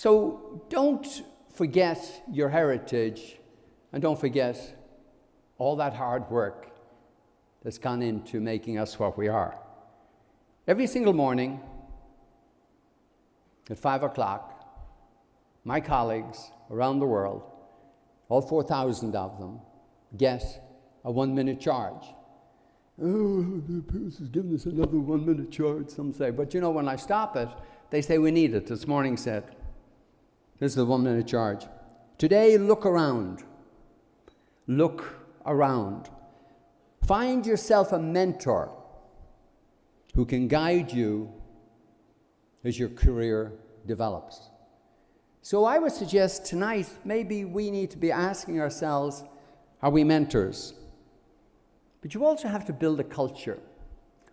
So don't forget your heritage, and don't forget all that hard work that's gone into making us what we are. Every single morning at 5 o'clock, my colleagues around the world, all 4,000 of them, get a 1-minute charge. Oh, the Pearse is giving us another 1-minute charge, some say. But you know, when I stop it, they say we need it. This morning said, this is the 1-minute charge. Today, look around. Look around. Find yourself a mentor who can guide you as your career develops. So I would suggest tonight, maybe we need to be asking ourselves, are we mentors? But you also have to build a culture.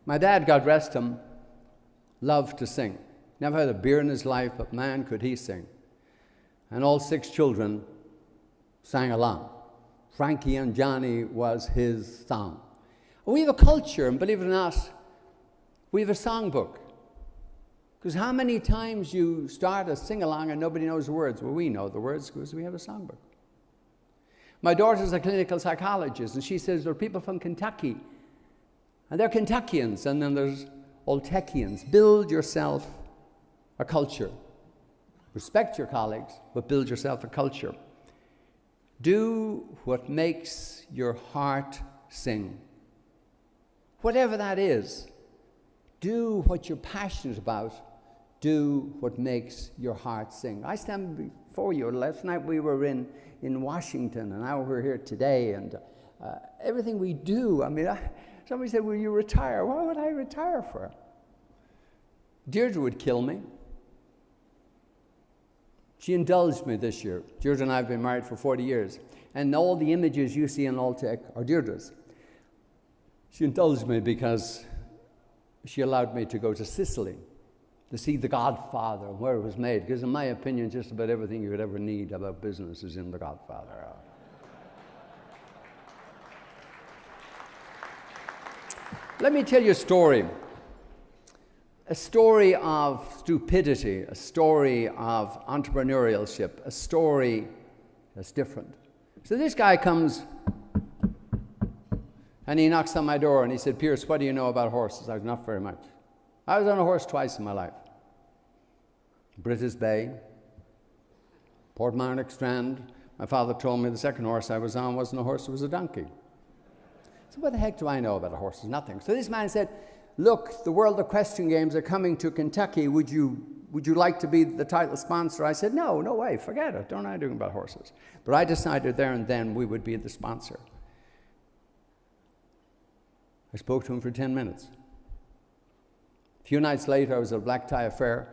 My dad, God rest him, loved to sing. Never had a beer in his life, but man, could he sing. And all 6 children sang along. Frankie and Johnny was his song. And we have a culture, and believe it or not, we have a songbook. Because how many times you start a sing-along and nobody knows the words? Well, we know the words because we have a songbook. My daughter's a clinical psychologist, and she says there are people from Kentucky, and they're Kentuckians, and then there's Old Techians. Build yourself a culture. Respect your colleagues, but build yourself a culture. Do what makes your heart sing. Whatever that is, do what you're passionate about. Do what makes your heart sing. I stand before you. Last night we were in Washington, and now we're here today, and everything we do, I mean, somebody said, will you retire? Why would I retire for? Deirdre would kill me. She indulged me this year. Deirdre and I have been married for 40 years, and all the images you see in Alltech are Deirdre's. She indulged me because she allowed me to go to Sicily to see The Godfather, where it was made, because in my opinion, just about everything you could ever need about business is in The Godfather. Let me tell you a story of stupidity, a story of entrepreneurship, a story that's different. So this guy comes and he knocks on my door and he said, Pearse, what do you know about horses? I said, not very much. I was on a horse twice in my life. British Bay, Portmarnock Strand. My father told me the second horse I was on wasn't a horse, it was a donkey. So what the heck do I know about a horse? Nothing. So this man said, look, the World Equestrian Games are coming to Kentucky. Would you like to be the title sponsor? I said, no way, forget it. Don't know anything about horses. But I decided there and then we would be the sponsor. I spoke to him for 10 minutes. A few nights later, I was at a black tie affair,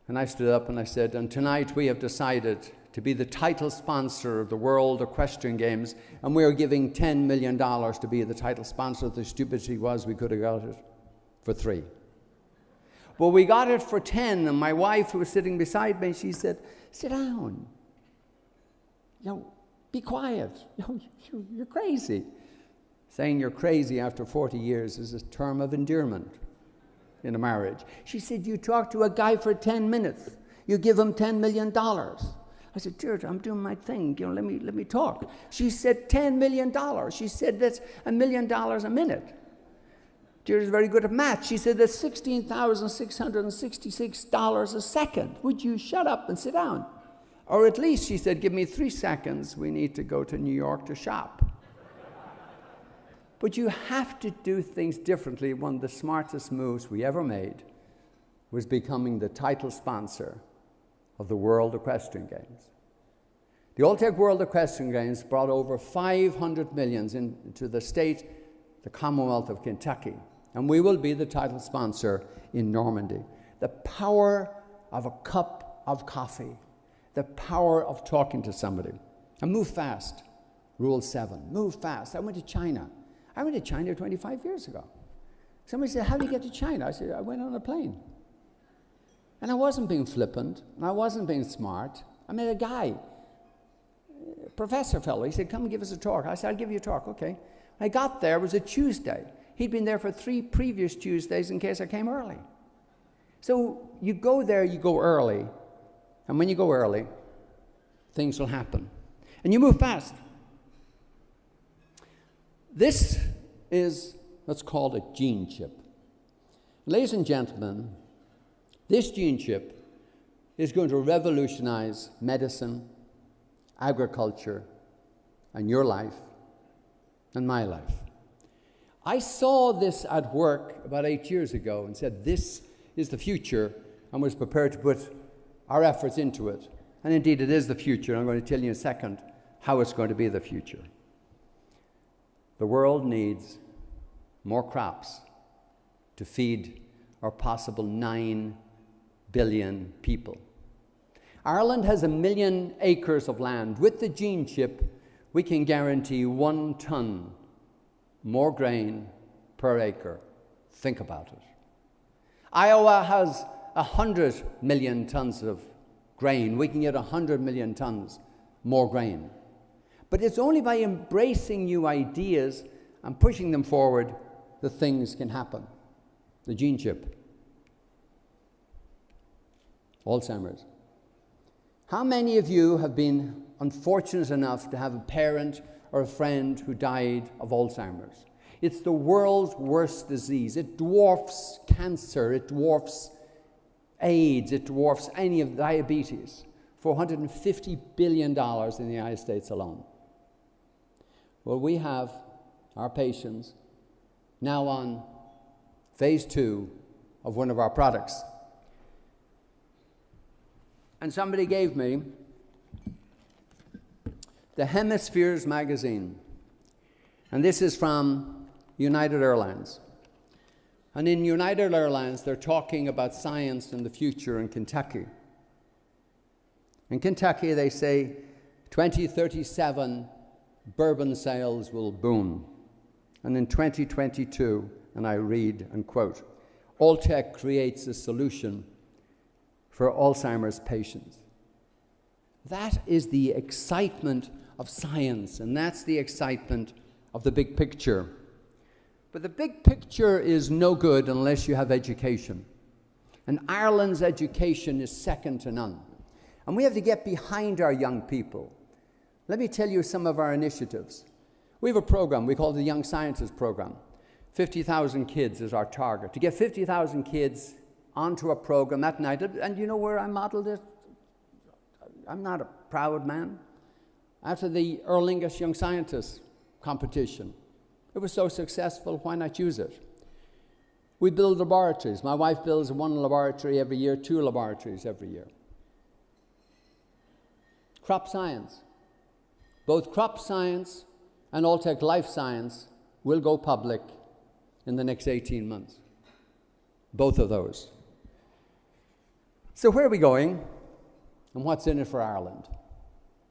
and I stood up and I said, and tonight we have decided to be the title sponsor of the World Equestrian Games, and we are giving $10 million to be the title sponsor. The stupidity was we could have got it for 3. Well, we got it for 10, and my wife, who was sitting beside me, she said, sit down. Be quiet. You're crazy. Saying you're crazy after 40 years is a term of endearment in a marriage. She said, you talk to a guy for 10 minutes. You give him $10 million. I said, George, I'm doing my thing. Let me talk. She said, $10 million. She said, that's $1 million a minute. George is very good at math. She said, that's $16,666 a second. Would you shut up and sit down? Or at least, she said, give me 3 seconds. We need to go to New York to shop. But you have to do things differently. One of the smartest moves we ever made was becoming the title sponsor of the World Equestrian Games. The Alltech World Equestrian Games brought over $500 million into the state, the Commonwealth of Kentucky, and we will be the title sponsor in Normandy. The power of a cup of coffee, the power of talking to somebody. And move fast. Rule 7, move fast. I went to China 25 years ago. Somebody said, how do you get to China? I said, I went on a plane. And I wasn't being flippant, and I wasn't being smart. I met a guy, a professor fellow. He said, come and give us a talk. I said, I'll give you a talk, okay. When I got there, it was a Tuesday. He'd been there for 3 previous Tuesdays in case I came early. So you go there, you go early, And when you go early, things will happen. And you move fast. This is what's called a gene chip. Ladies and gentlemen, this gene chip is going to revolutionize medicine, agriculture, and your life, and my life. I saw this at work about 8 years ago and said, this is the future, and was prepared to put our efforts into it. And indeed, it is the future. I'm going to tell you in a second how it's going to be the future. The world needs more crops to feed our possible 9 billion people. Ireland has 1 million acres of land. With the gene chip, we can guarantee 1 ton more grain per acre. Think about it. Iowa has 100 million tons of grain. We can get 100 million tons more grain. But it's only by embracing new ideas and pushing them forward that things can happen. The gene chip. Alzheimer's. How many of you have been unfortunate enough to have a parent or a friend who died of Alzheimer's? It's the world's worst disease. It dwarfs cancer, it dwarfs AIDS, it dwarfs any of diabetes. $450 billion in the United States alone. Well, we have our patients now on phase 2 of one of our products. And somebody gave me the Hemispheres magazine. And this is from United Airlines. And in United Airlines, they're talking about science and the future in Kentucky. In Kentucky, they say 2037, bourbon sales will boom. And in 2022, and I read and quote, Alltech creates a solution for Alzheimer's patients. That is the excitement of science, and that's the excitement of the big picture. But the big picture is no good unless you have education. And Ireland's education is second to none. And we have to get behind our young people. Let me tell you some of our initiatives. We have a program we call the Young Scientists Program. 50,000 kids is our target. To get 50,000 kids onto a program that night, and you know where I modeled it? I'm not a proud man. After the Aer Lingus Young Scientists competition. It was so successful, why not use it? We build laboratories. My wife builds 1 laboratory every year, 2 laboratories every year. Crop science. Both crop science and Alltech Life Science will go public in the next 18 months. Both of those. So where are we going and what's in it for Ireland?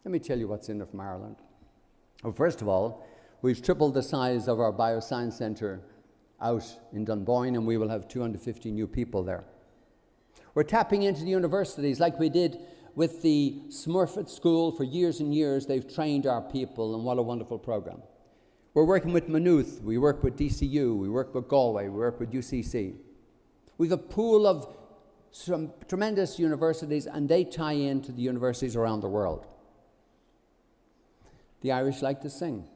Let me tell you what's in it from Ireland. Well, first of all, we've tripled the size of our Bioscience Centre out in Dunboyne, and we will have 250 new people there. We're tapping into the universities like we did with the Smurfit School for years and years. They've trained our people, and what a wonderful program. We're working with Maynooth, we work with DCU, we work with Galway, we work with UCC. We have a pool of some tremendous universities, and they tie into the universities around the world. The Irish like to sing.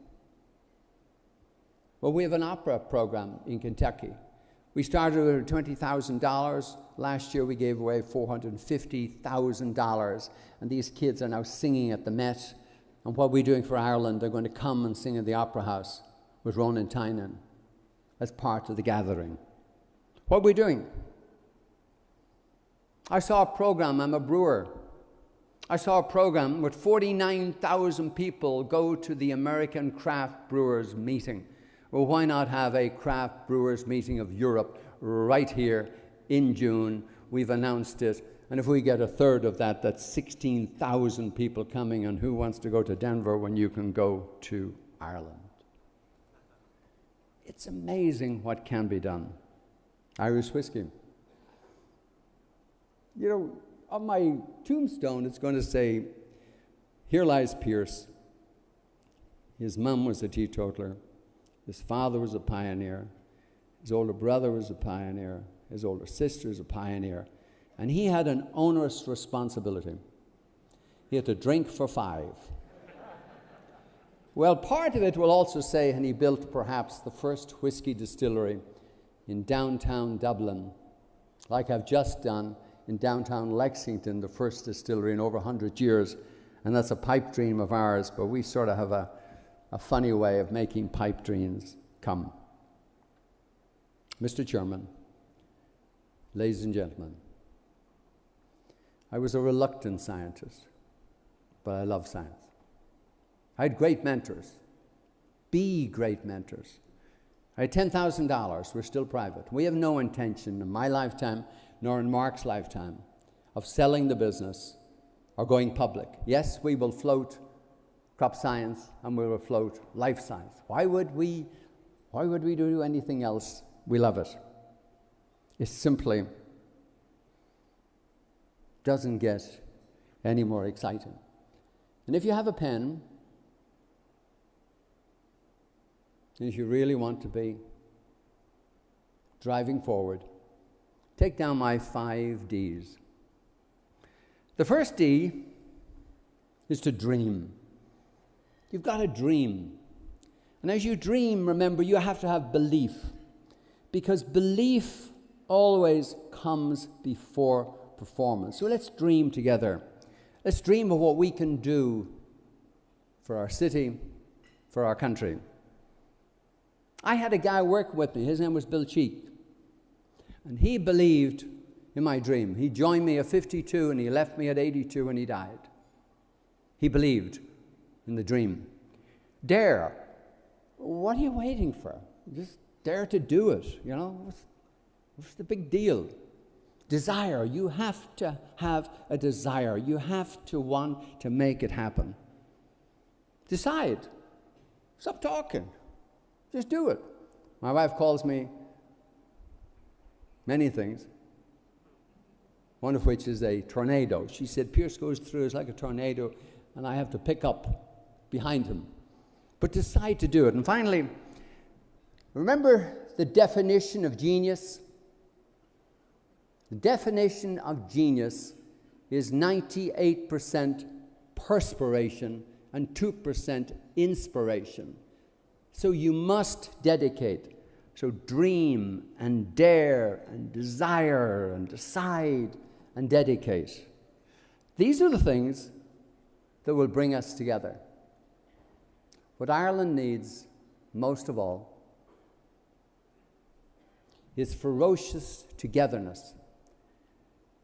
Well, we have an opera program in Kentucky. We started with $20,000. Last year we gave away $450,000, and these kids are now singing at the Met. And what we're doing for Ireland, they're going to come and sing in the Opera House with Ronan Tynan as part of the gathering. What are we doing? I saw a program, I'm a brewer. I saw a program with 49,000 people go to the American Craft Brewers meeting. Well, why not have a craft brewers meeting of Europe right here in June? We've announced it. And if we get a third of that, that's 16,000 people coming. And who wants to go to Denver when you can go to Ireland? It's amazing what can be done. Irish whiskey. You know, on my tombstone, it's going to say, here lies Pearse. His mum was a teetotaler. His father was a pioneer. His older brother was a pioneer. His older sister is a pioneer. And he had an onerous responsibility. He had to drink for 5. Well, part of it will also say, and he built perhaps the first whiskey distillery in downtown Dublin, like I've just done in downtown Lexington, the first distillery in over 100 years. And that's a pipe dream of ours, but we sort of have a funny way of making pipe dreams come. Mr. Chairman, ladies and gentlemen, I was a reluctant scientist, but I love science. I had great mentors, great mentors. I had $10,000, we're still private. We have no intention in my lifetime, nor in Mark's lifetime, of selling the business or going public. Yes, we will float crop science and we will float life science. Why would we do anything else? We love it. It simply doesn't get any more exciting. And if you have a pen, and if you really want to be driving forward, take down my 5 Ds. The first D is to dream. You've got to dream. And as you dream, remember, you have to have belief, because belief always comes before performance. So let's dream together. Let's dream of what we can do for our city, for our country. I had a guy work with me. His name was Bill Cheek. And he believed in my dream. He joined me at 52 and he left me at 82 and he died. He believed in the dream. Dare. What are you waiting for? Just dare to do it, you know? What's the big deal? Desire. You have to have a desire. You have to want to make it happen. Decide. Stop talking. Just do it. My wife calls me many things, one of which is a tornado. She said, Pearse goes through, it's like a tornado, and I have to pick up behind him. But decide to do it. And finally, remember the definition of genius? The definition of genius is 98% perspiration and 2% inspiration. So you must dedicate. So dream and dare and desire and decide and dedicate. These are the things that will bring us together. What Ireland needs most of all is ferocious togetherness.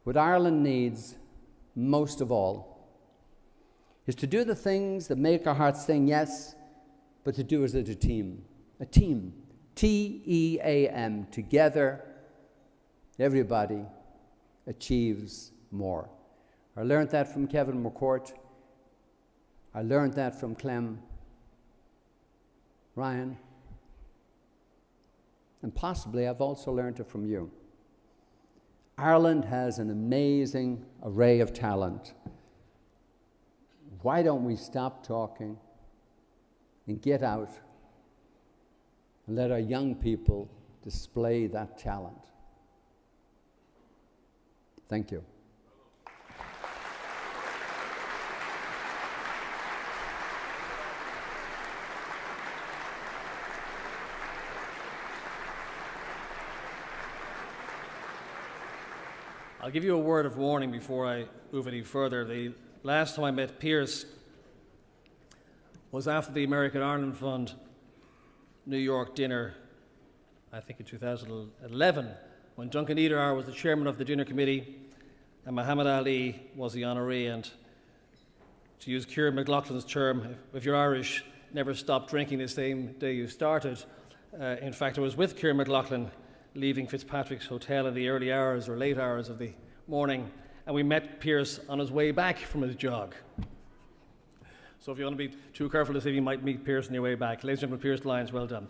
What Ireland needs most of all is to do the things that make our hearts sing yes, but to do it as a team. A team. T-E-A-M. Together, everybody achieves more. I learned that from Kevin McCourt. I learned that from Clem, Ryan, and possibly I've also learned it from you. Ireland has an amazing array of talent. Why don't we stop talking and get out and let our young people display that talent? Thank you. I'll give you a word of warning before I move any further. The last time I met Pearse was after the American Ireland Fund New York dinner, I think in 2011, when Duncan Ederar was the chairman of the dinner committee and Muhammad Ali was the honoree. And to use Ciarán McLaughlin's term, if you're Irish, never stop drinking the same day you started. In fact, I was with Ciarán McLaughlin leaving Fitzpatrick's Hotel in the early hours or late hours of the morning, and we met Pearse on his way back from his jog. So if you want to be too careful this evening, you might meet Pearse on your way back. Ladies and gentlemen, Pearse Lyons, well done.